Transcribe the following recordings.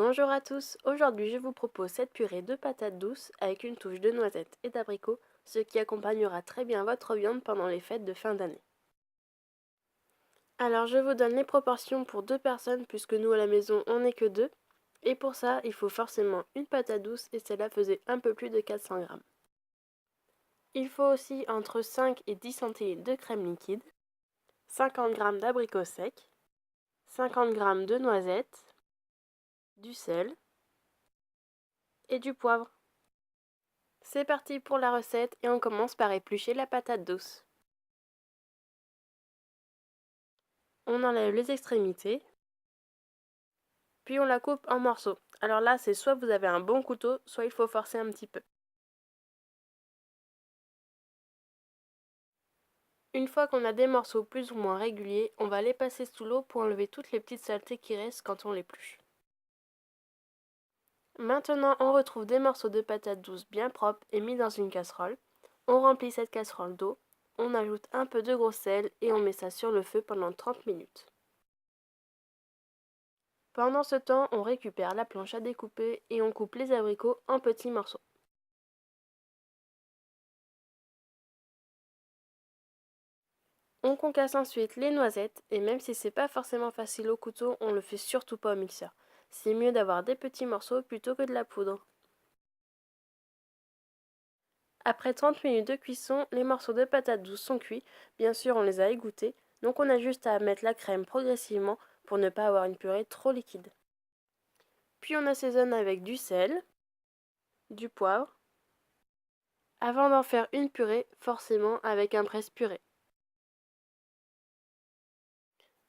Bonjour à tous, aujourd'hui je vous propose cette purée de patates douces avec une touche de noisettes et d'abricots, ce qui accompagnera très bien votre viande pendant les fêtes de fin d'année. Alors je vous donne les proportions pour deux personnes puisque nous à la maison on n'est que deux. Et pour ça il faut forcément une patate douce et celle-là faisait un peu plus de 400 grammes. Il faut aussi entre 5 et 10 centilitres de crème liquide, 50 grammes d'abricots secs, 50 grammes de noisettes, du sel et du poivre. C'est parti pour la recette et on commence par éplucher la patate douce. On enlève les extrémités, puis on la coupe en morceaux. Alors là, c'est soit vous avez un bon couteau, soit il faut forcer un petit peu. Une fois qu'on a des morceaux plus ou moins réguliers, on va les passer sous l'eau pour enlever toutes les petites saletés qui restent quand on l'épluche. Maintenant, on retrouve des morceaux de patates douces bien propres et mis dans une casserole. On remplit cette casserole d'eau, on ajoute un peu de gros sel et on met ça sur le feu pendant 30 minutes. Pendant ce temps, on récupère la planche à découper et on coupe les abricots en petits morceaux. On concasse ensuite les noisettes et même si c'est pas forcément facile au couteau, on le fait surtout pas au mixeur. C'est mieux d'avoir des petits morceaux plutôt que de la poudre. Après 30 minutes de cuisson, les morceaux de patates douces sont cuits. Bien sûr, on les a égouttés, donc on a juste à mettre la crème progressivement pour ne pas avoir une purée trop liquide. Puis on assaisonne avec du sel, du poivre, avant d'en faire une purée, forcément avec un presse-purée.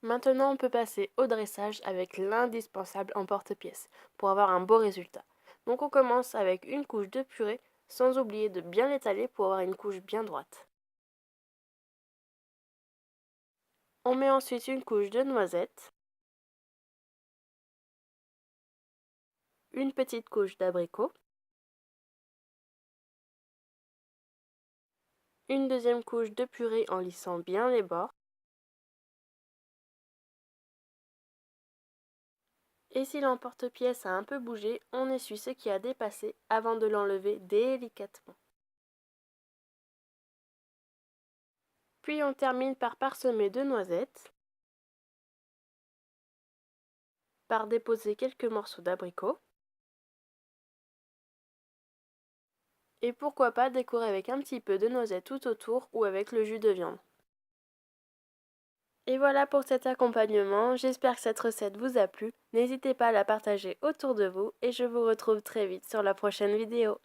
Maintenant, on peut passer au dressage avec l'indispensable emporte-pièce pour avoir un beau résultat. Donc on commence avec une couche de purée sans oublier de bien l'étaler pour avoir une couche bien droite. On met ensuite une couche de noisettes, une petite couche d'abricots, une deuxième couche de purée en lissant bien les bords. Et si l'emporte-pièce a un peu bougé, on essuie ce qui a dépassé avant de l'enlever délicatement. Puis on termine par parsemer de noisettes, par déposer quelques morceaux d'abricots, et pourquoi pas décorer avec un petit peu de noisettes tout autour ou avec le jus de viande. Et voilà pour cet accompagnement, j'espère que cette recette vous a plu. N'hésitez pas à la partager autour de vous et je vous retrouve très vite sur la prochaine vidéo.